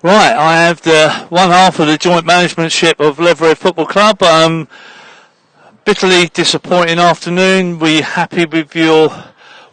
Right, I have the one half of the joint managementship of Leatherhead Football Club. Bitterly disappointing afternoon. Were you happy with your,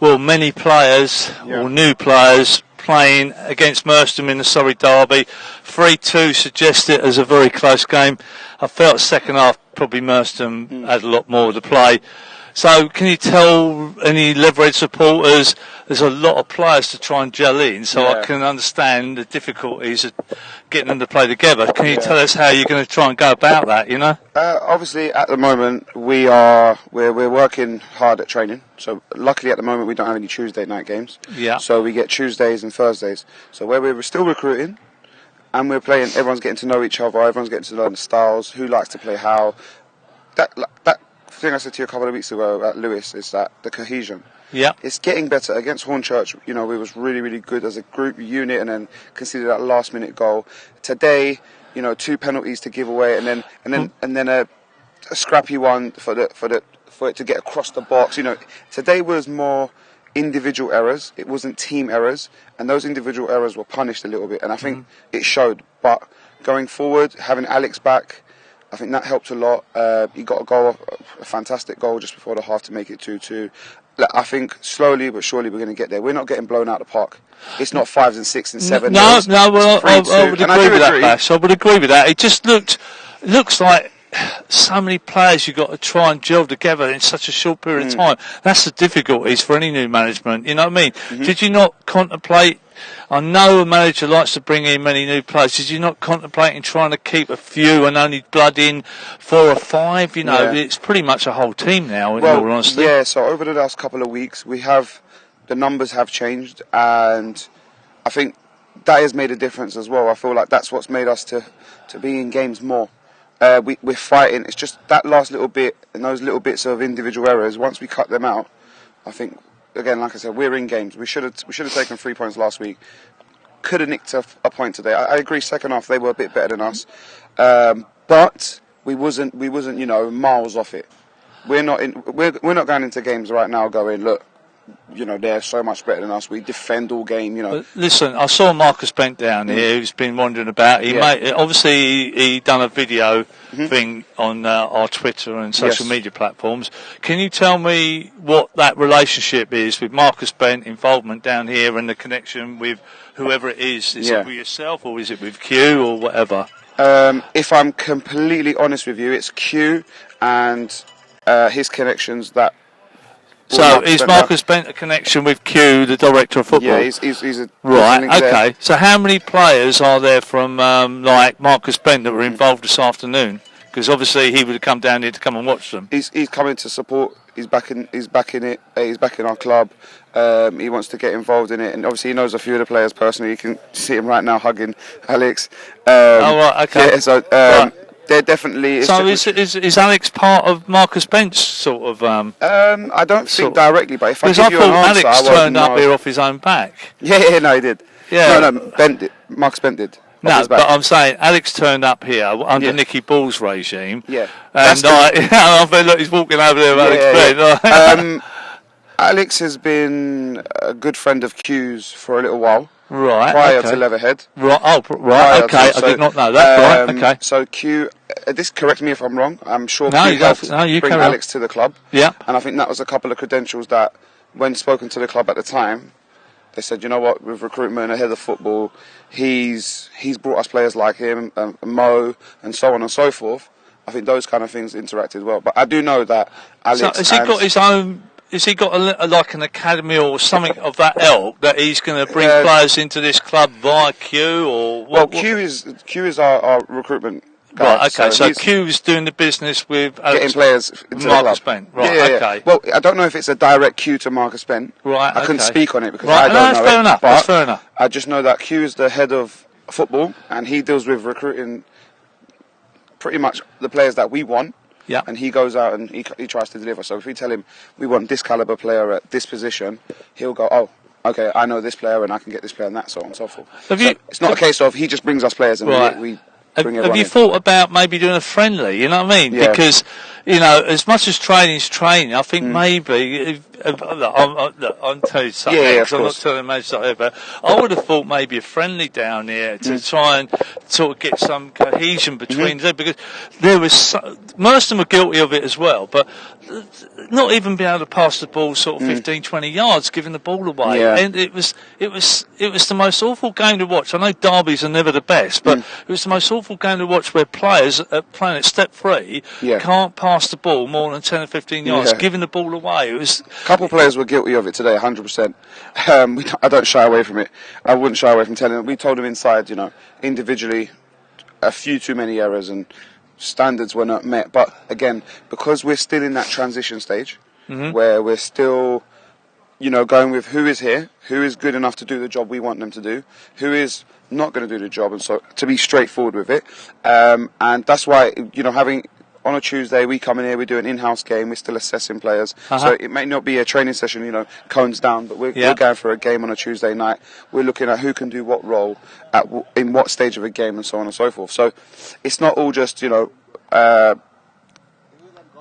many players or new players playing against Merstham in the Surrey derby? 3-2 suggests it as a very close game. I felt second half probably Merstham had a lot more to play. So can you tell any Leatherhead supporters there's a lot of players to try and gel in, so I can understand the difficulties of getting them to play together. Can you tell us how you're going to try and go about that, you know? Obviously, at the moment, we're working hard at training. So luckily, at the moment, we don't have any Tuesday night games. Yeah. So we get Tuesdays and Thursdays. So where we're still recruiting, and we're playing, everyone's getting to know each other, everyone's getting to learn the styles, who likes to play how. That thing I said to you a couple of weeks ago at Lewis is that the cohesion. Yeah. It's getting better. Against Hornchurch, we was really, really good as a group unit, and then conceded that last minute goal. Today, 2 penalties to give away, and then a scrappy one for it to get across the box. Today was more individual errors. It wasn't team errors, and those individual errors were punished a little bit, and I think it showed. But going forward, having Alex back, I think that helped a lot. He got a fantastic goal just before the half to make it 2-2. I think slowly but surely we're going to get there. We're not getting blown out of the park. It's not 5s and 6s and 7s. No, well, I would agree with that, Bash. I would agree with that. It just looks like so many players you've got to try and gel together in such a short period of time. That's the difficulties for any new management, you know what I mean? Did you not contemplate, I know a manager likes to bring in many new players, did you not contemplate in trying to keep a few and only blood in 4 or 5? It's pretty much a whole team now, in all honesty. Yeah, so over the last couple of weeks, the numbers have changed, and I think that has made a difference as well. I feel like that's what's made us to be in games more. We're fighting. It's just that last little bit and those little bits of individual errors. Once we cut them out, I think, again, like I said, we're in games. We should have taken 3 points last week. Could have nicked a point today. I agree. Second half they were a bit better than us, but we wasn't miles off it. We're not going into games right now going, look, they're so much better than us. We defend all game, Listen, I saw Marcus Bent down here who's been wandering about. He done a video thing on our Twitter and social media platforms. Can you tell me what that relationship is with Marcus Bent involvement down here and the connection with whoever it is? Is it with yourself or is it with Q or whatever? If I'm completely honest with you, it's Q and his connections that. So is Marcus Bent a connection with Q, the director of football? Yeah, he's a right. Okay. So how many players are there from like Marcus Bent that were involved this afternoon? Because obviously he would have come down here to come and watch them. He's coming to support. He's backing it. He's backing our club. He wants to get involved in it, and obviously he knows a few of the players personally. You can see him right now hugging Alex. Right. Okay. Yeah. So. Right. They're definitely. So is Alex part of Marcus Bent's sort of? I don't think directly, but if I give I you an answer, Alex turned up here off his own back. Yeah, no, he did. Yeah, no, Marcus Bent did. No, but I'm saying Alex turned up here under Nicky Ball's regime. Yeah, and I feel like he's walking over there with Alex Bent. Alex has been a good friend of Q's for a little while. Right. Prior to Leatherhead. Right. Oh, right. Okay. I did not know that. Right. Okay. So Q, this correct me if I'm wrong. I'm sure Q helped bring Alex to the club. Yeah. And I think that was a couple of credentials that, when spoken to the club at the time, they said, you know what, with recruitment ahead of football, he's brought us players like him, Mo, and so on and so forth. I think those kind of things interacted well. But I do know that Alex. So has he got his own? Has he got like an academy or something of that ilk that he's going to bring players into this club via Q or? Well, Q is our recruitment guy. Right. Okay. So Q's doing the business with getting players into Marcus the club. Bent. Right. Yeah. Okay. Well, I don't know if it's a direct Q to Marcus Bent. Right. I couldn't speak on it because I don't know that's fair enough. But that's fair enough. I just know that Q is the head of football and he deals with recruiting pretty much the players that we want. Yeah. And he goes out and he tries to deliver. So if we tell him we want this caliber player at this position, he'll go, oh, okay, I know this player and I can get this player and that, so on and so forth. It's not a case of he just brings us players and we Have you thought about maybe doing a friendly? You know what I mean? Yeah. Because, as much as training's training, I think maybe. I'm telling you something. Yeah, I'm not telling you something, but I would have thought maybe a friendly down here to try and sort of get some cohesion between them, because there was Merstham were guilty of it as well, but not even being able to pass the ball sort of 15, 20 yards, giving the ball away, and it was the most awful game to watch. I know derbies are never the best, but it was the most awful game to watch where players playing at step 3 can't pass the ball more than 10 or 15 yards, giving the ball away. It was a couple of players were guilty of it today, 100%. I don't shy away from it. I wouldn't shy away from telling them. We told them inside, individually, a few too many errors and standards were not met. But again, because we're still in that transition stage, where we're still, going with who is here, who is good enough to do the job we want them to do, who is not going to do the job, and so to be straightforward with it. And that's why, having on a Tuesday, we come in here, we do an in-house game, we're still assessing players. So it may not be a training session, cones down, but we're going for a game on a Tuesday night. We're looking at who can do what role, in what stage of a game, and so on and so forth. So it's not all just,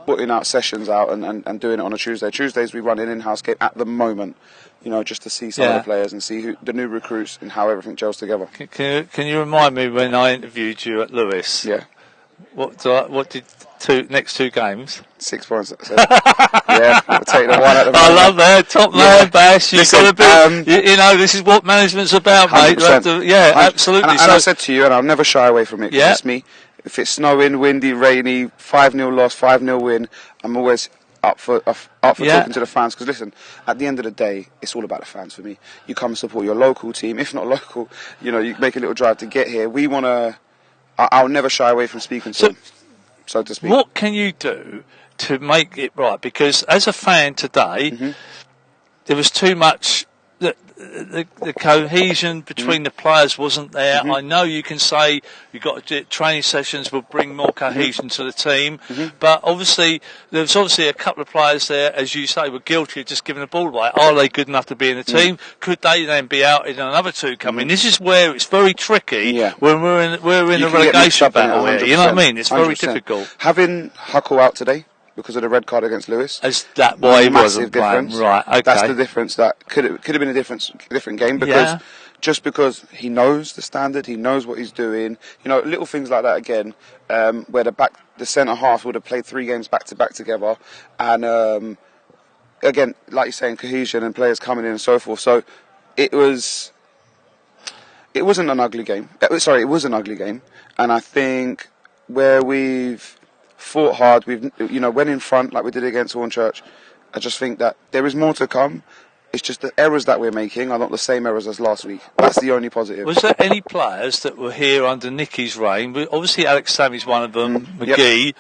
putting out sessions out and doing it on a Tuesday. Tuesdays we run an in-house game at the moment, just to see some of the players and see the new recruits and how everything gels together. Can you remind me when I interviewed you at Lewis? Yeah. What did next 2 games? 6 points. We'll take the one at the moment. I love that. Top man, Bash. You've got to be, this is what management's about, 100%. mate. Absolutely. And I said to you, and I'll never shy away from it, it's me. If it's snowing, windy, rainy, 5-0 loss, 5-0 win, I'm always up for talking to the fans. Because listen, at the end of the day, it's all about the fans for me. You come and support your local team. If not local, you make a little drive to get here. We want to... I'll never shy away from speaking to them, so to speak. What can you do to make it right? Because as a fan today, there was too much... The cohesion between the players wasn't there. I know you can say you've got to do training sessions will bring more cohesion to the team, but obviously there's a couple of players there, as you say, were guilty of just giving the ball away. Are they good enough to be in the team? Could they then be out in another 2 coming? This is where it's very tricky when we're in a relegation battle here. You know what I mean? It's 100%. Very difficult. Having Huckle out today because of the red card against Lewis. Is that why he wasn't playing? Right, okay. That's the difference. That could have been a different game, because just because he knows the standard, he knows what he's doing. Little things like that again, where the centre half would have played 3 games back to back together, and again, like you're saying, cohesion and players coming in and so forth. So it wasn't an ugly game. Sorry, it was an ugly game, and I think where we've fought hard, we've went in front like we did against Hornchurch. I just think that there is more to come. It's just the errors that we're making are not the same errors as last week. That's the only positive. Was there any players that were here under Nicky's reign? Obviously Alex Sammy's one of them, McGee.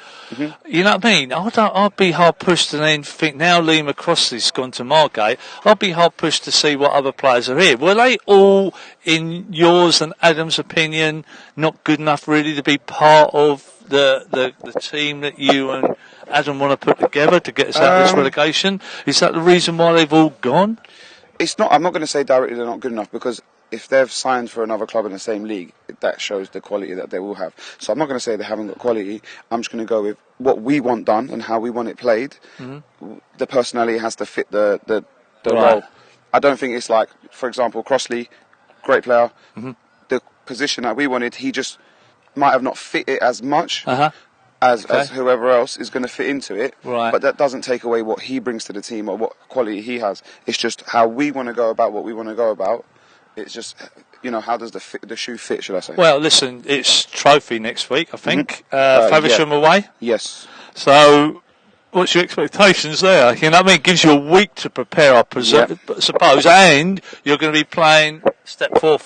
You know what I mean? I'd be hard pushed to then think, now Liam Crossley's gone to Margate, I'd be hard pushed to see what other players are here. Were they all, in yours and Adam's opinion, not good enough really to be part of the team that you and Adam want to put together to get us out of this relegation? Is that the reason why they've all gone? It's not. I'm not going to say directly they're not good enough, because if they've signed for another club in the same league, that shows the quality that they will have. So I'm not going to say they haven't got quality. I'm just going to go with what we want done and how we want it played. The personality has to fit the role. I don't think it's like, for example, Crossley, great player. The position that we wanted, he just might have not fit it as much as whoever else is going to fit into it. But that doesn't take away what he brings to the team or what quality he has. It's just how we want to go about what we want to go about. It's just, how does the shoe fit, should I say? Well, listen, it's trophy next week, I think. Faversham away. Yes. So, what's your expectations there? You know what I mean? It gives you a week to prepare, I suppose, and you're going to be playing step 4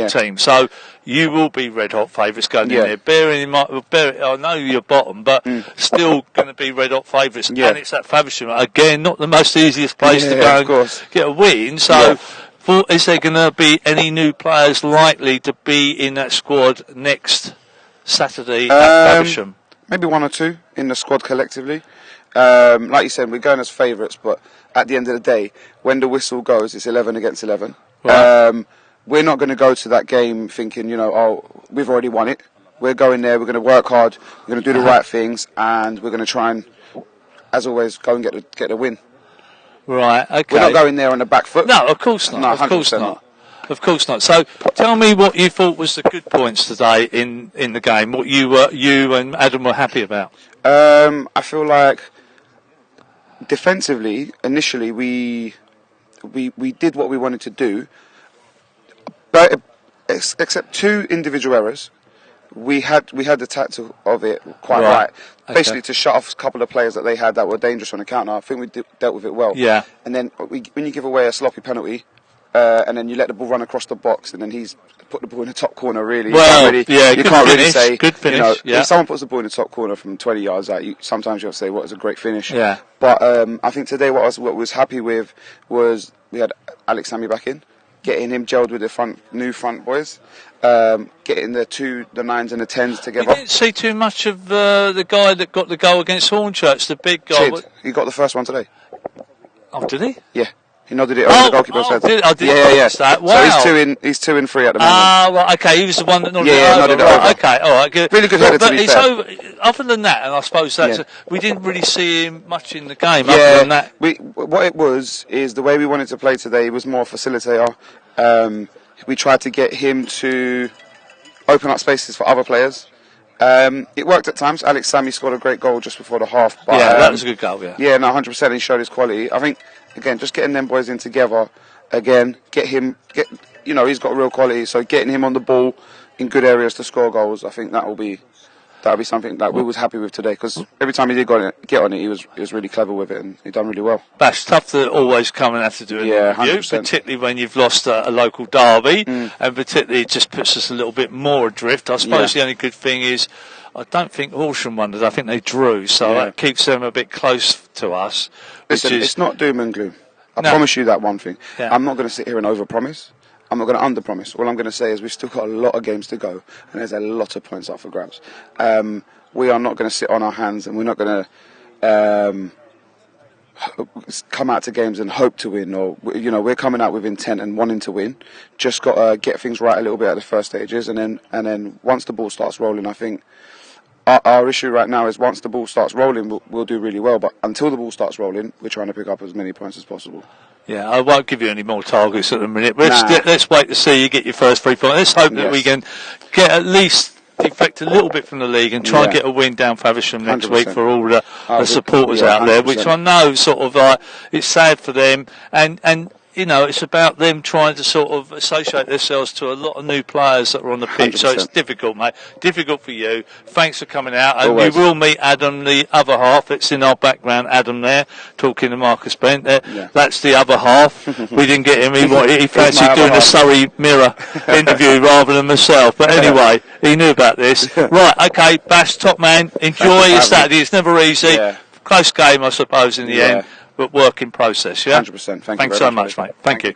team. So you will be red hot favourites going in there. Bearing in mind, I know you're bottom, but still going to be red hot favourites. And it's at Faversham. Again, not the most easiest place to go and get a win. So is there going to be any new players likely to be in that squad next Saturday at Faversham? Maybe 1 or 2 in the squad collectively. Like you said, we're going as favourites, but at the end of the day, when the whistle goes, it's 11 against 11. We're not going to go to that game thinking, we've already won it. we're going there. We're going to work hard. We're going to do the right things, and we're going to try and, as always, go and get the win. Right. Okay. We're not going there on the back foot. No, of course not. No, of course 100% not. Of course not. So, tell me what you thought was the good points today in the game. What you and Adam were happy about. I feel like defensively, initially we did what we wanted to do, but except 2 individual errors, we had the tactic of it quite right. Okay. Basically, to shut off a couple of players that they had that were dangerous on the counter. I think we dealt with it well. Yeah. And then when you give away a sloppy penalty, and then you let the ball run across the box, and then he's put the ball in the top corner. Really, well, you can't really say good finish. If someone puts the ball in the top corner from 20 yards out, sometimes you have to say, "What is a great finish?" Yeah. But I think today what I was happy with was we had Alex Sammy back in, getting him gelled with the new front boys, getting the 9s and the 10s together. We didn't see too much of the guy that got the goal against Hornchurch, the big guy. Chid, he got the first one today. Oh, did he? Yeah. He nodded it over the goalkeeper's head. I didn't notice that. Wow. So he's 2 in 3 at the moment. Right, okay, he was the one that nodded nodded it it over. over. Okay, all right, good. Really good header, to be fair. Other than that, and I suppose we didn't really see him much in the game. Yeah, other than that, what it was is the way we wanted to play today was more facilitator. We tried to get him to open up spaces for other players. It worked at times. Alex Sammy scored a great goal just before the half. But, that was a good goal, yeah. Yeah, no, 100%. He showed his quality. I think, again, just getting them boys in together, again, he's got real quality, so getting him on the ball in good areas to score goals, I think that'll be something that we was happy with today, because every time he did get on it, he was really clever with it, and he done really well. That's tough to always come and have to do an interview, 100%. particularly when you've lost a local derby, and particularly it just puts us a little bit more adrift. I suppose the only good thing is, I don't think Horsham won it. I think they drew, so that keeps them a bit close to us. Listen, it's not doom and gloom. I promise you that one thing. Yeah. I'm not going to sit here and overpromise. I'm not going to underpromise. All I'm going to say is we've still got a lot of games to go, and there's a lot of points up for grabs. We are not going to sit on our hands, and we're not going to come out to games and hope to win. Or we're coming out with intent and wanting to win. Just got to get things right a little bit at the first stages, and then once the ball starts rolling, I think. Our issue right now is once the ball starts rolling, we'll do really well. But until the ball starts rolling, we're trying to pick up as many points as possible. Yeah, I won't give you any more targets at the minute. Let's wait to see you get your first 3 points. Let's hope that we can get at least defect a little bit from the league and try and get a win down Faversham next 100%. week for all the supporters out there, which I know sort of it's sad for them and it's about them trying to sort of associate themselves to a lot of new players that are on the pitch. 100%. So it's difficult, mate. Difficult for you. Thanks for coming out. And Always. you will meet Adam, the other half. It's in our background, Adam there, talking to Marcus Bent there. Yeah. That's the other half. We didn't get him. He fancied doing a Surrey Mirror interview rather than myself. But anyway, he knew about this. Right, okay, Bash, top man. Enjoy your Saturday. It's never easy. Yeah. Close game, I suppose, in the end. But work in process, yeah? 100%. Thanks so much, mate. Thank you.